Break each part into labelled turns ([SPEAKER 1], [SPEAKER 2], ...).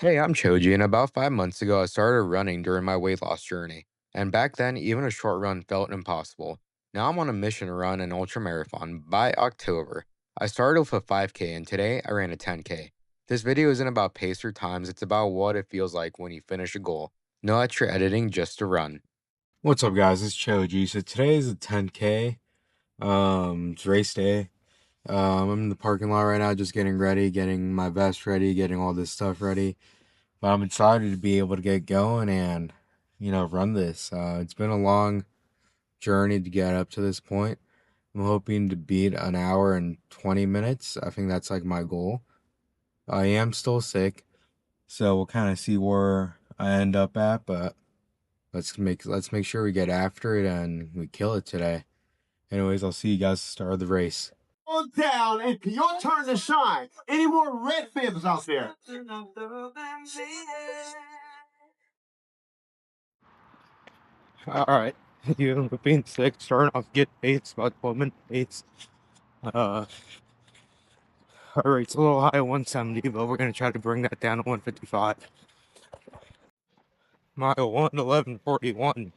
[SPEAKER 1] Hey, I'm Choji, and about 5 months ago, I started running during my weight loss journey. And back then, even a short run felt impossible. Now I'm on a mission to run an ultra marathon by October. I started with a 5K, and today I ran a 10K. This video isn't about pace or times, it's about what it feels like when you finish a goal. No extra editing, just to run.
[SPEAKER 2] What's up, guys? It's Choji. So today is a 10K. It's race day. I'm in the parking lot right now, just getting ready, getting my vest ready, getting all this stuff ready. But I'm excited to be able to get going and, run this. It's been a long journey to get up to this point. I'm hoping to beat an hour and 20 minutes. I think that's like my goal. I am still sick, so we'll kind of see where I end up at, but let's make sure we get after it and we kill it today. Anyways, I'll see you guys at the start of the race.
[SPEAKER 3] On down, and your turn to shine. Any more red fibs out there?
[SPEAKER 2] All right, you being sick, starting off get pace, about 12-minute pace. Heart rate's a little high at 170, but we're gonna try to bring that down to 155. Mile 1, 11:41.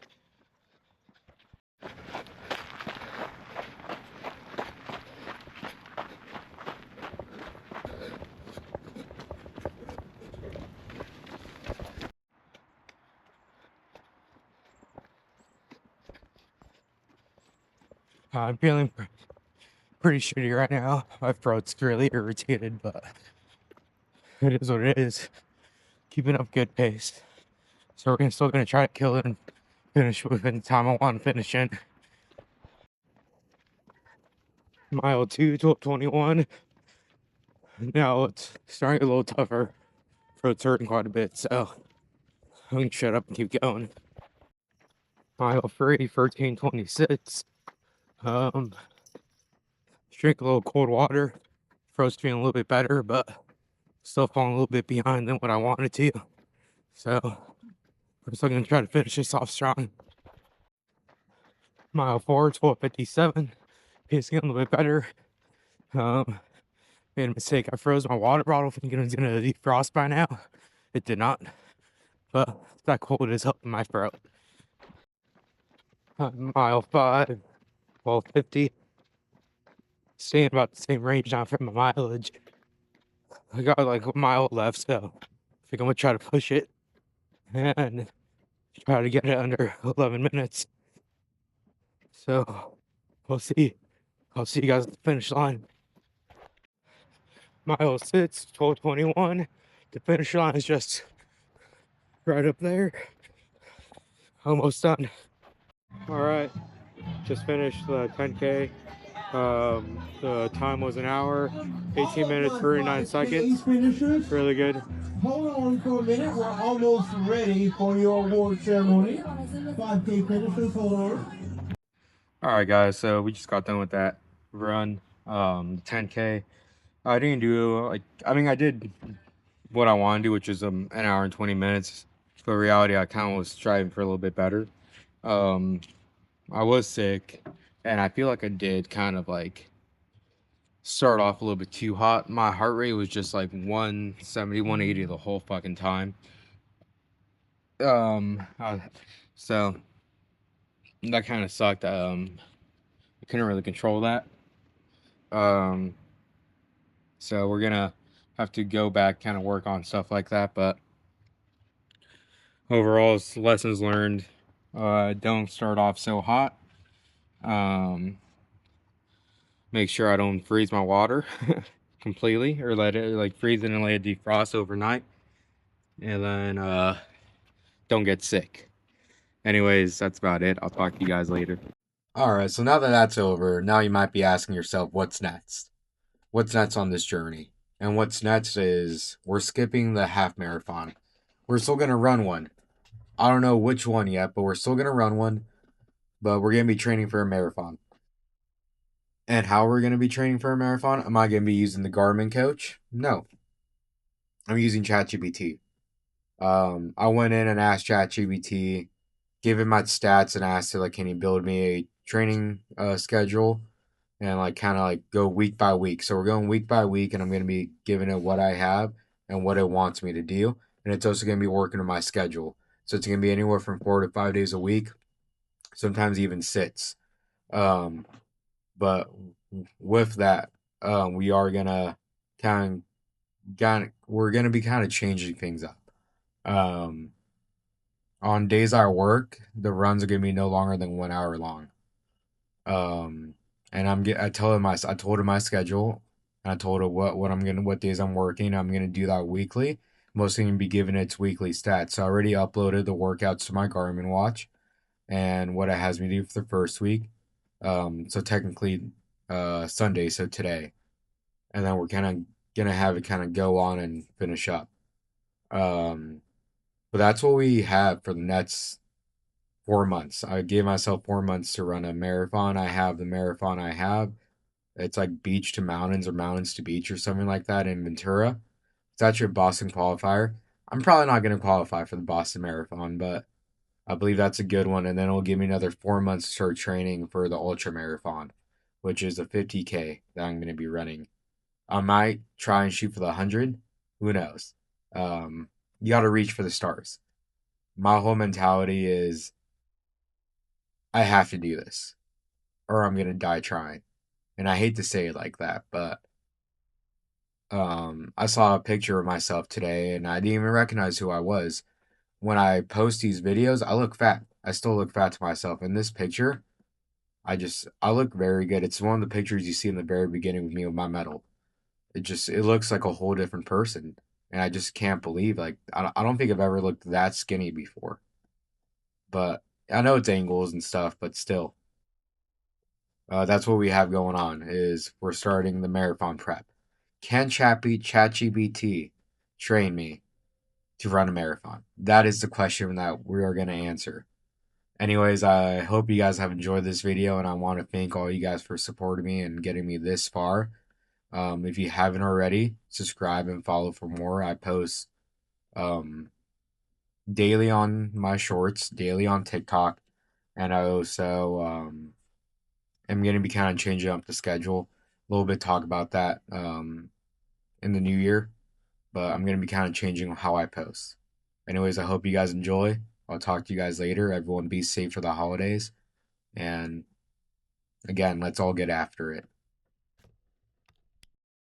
[SPEAKER 2] I'm feeling pretty shitty right now. My throat's really irritated, but it is what it is. Keeping up good pace. So we're still gonna try to kill it and finish within the time I want to finish in. Mile 2, 12:21. Now it's starting a little tougher. Throat's hurting quite a bit, so I'm gonna shut up and keep going. Mile 3, 13:26. Drink a little cold water. Throat's feeling a little bit better, but still falling a little bit behind than what I wanted to. So we're still gonna try to finish this off strong. Mile 4, 12:57. Pace getting a little bit better. Made a mistake. I froze my water bottle thinking it was gonna defrost by now. It did not. But that cold is helping my throat. Mile 5, 12:50. Staying about the same range now for my mileage. I got like a mile left, so I think I'm gonna try to push it and try to get it under 11 minutes. So we'll see. I'll see you guys at the finish line. Mile 6, 12:21. The finish line is just right up there. Almost done. All right, just finished the 10K. The time was an hour, 18 minutes, 39 seconds. Really good.
[SPEAKER 3] Hold on for a minute. We're almost ready for your award ceremony. 5K finishers, hold on.
[SPEAKER 2] All right, guys. So we just got done with that run, 10K. I didn't do I did what I wanted to do, which is an hour and 20 minutes. But in reality, I kind of was striving for a little bit better. I was sick, and I feel like I did kind of like start off a little bit too hot. My heart rate was just like 170, 180 the whole fucking time. So that kind of sucked. I couldn't really control that. So we're gonna have to go back, kind of work on stuff like that. But overall, it's lessons learned. Don't start off so hot. Make sure I don't freeze my water completely, or let it like freeze it and let it defrost overnight. And then don't get sick. Anyways, that's about it. I'll talk to you guys later.
[SPEAKER 1] Alright, so now that that's over, now you might be asking yourself, what's next? What's next on this journey? And what's next is we're skipping the half marathon. We're still gonna run one. I don't know which one yet, but we're still gonna run one. But we're gonna be training for a marathon. And how we're gonna be training for a marathon? Am I gonna be using the Garmin coach? No. I'm using ChatGPT. I went in and asked ChatGPT, gave him my stats, and asked it like, can he build me a training schedule and like kind of like go week by week. So we're going week by week, and I'm gonna be giving it what I have and what it wants me to do, and it's also going to be working on my schedule. So it's going to be anywhere from 4 to 5 days a week, sometimes even 6. Um, but with that, we are gonna we're gonna be kind of changing things up. Um, on days I work, the runs are gonna be no longer than 1 hour long. And I told him my schedule. And I told her what days I'm working. I'm gonna do that weekly. Mostly gonna be giving its weekly stats. So I already uploaded the workouts to my Garmin watch and what it has me do for the first week. So technically, Sunday, so today, and then we're kind of gonna have it kind of go on and finish up. Um, but that's what we have for the next 4 months. I gave myself 4 months to run a marathon. I have the marathon I have. It's like beach to mountains or mountains to beach or something like that in Ventura. It's actually a Boston qualifier. I'm probably not going to qualify for the Boston Marathon, but I believe that's a good one. And then it'll give me another 4 months to start training for the Ultra Marathon, which is a 50K that I'm going to be running. I might try and shoot for the 100. Who knows? You got to reach for the stars. My whole mentality is I have to do this or I'm going to die trying. And I hate to say it like that, but I saw a picture of myself today and I didn't even recognize who I was. When I post these videos, I look fat. I still look fat to myself. In this picture, I look very good. It's one of the pictures you see in the very beginning with me with my medal. It looks like a whole different person. And I just can't believe, like, I don't think I've ever looked that skinny before. But I know it's angles and stuff, but still. That's what we have going on is we're starting the marathon prep. Can ChatGPT train me to run a marathon? That is the question that we are going to answer. Anyways, I hope you guys have enjoyed this video, and I want to thank all you guys for supporting me and getting me this far. If you haven't already, subscribe and follow for more. I post daily on my shorts, daily on TikTok, and I also am going to be kind of changing up the schedule. A little bit talk about that in the new year, but I'm going to be kind of changing how I post. Anyways, I hope you guys enjoy. I'll talk to you guys later. Everyone be safe for the holidays. And again, let's all get after it.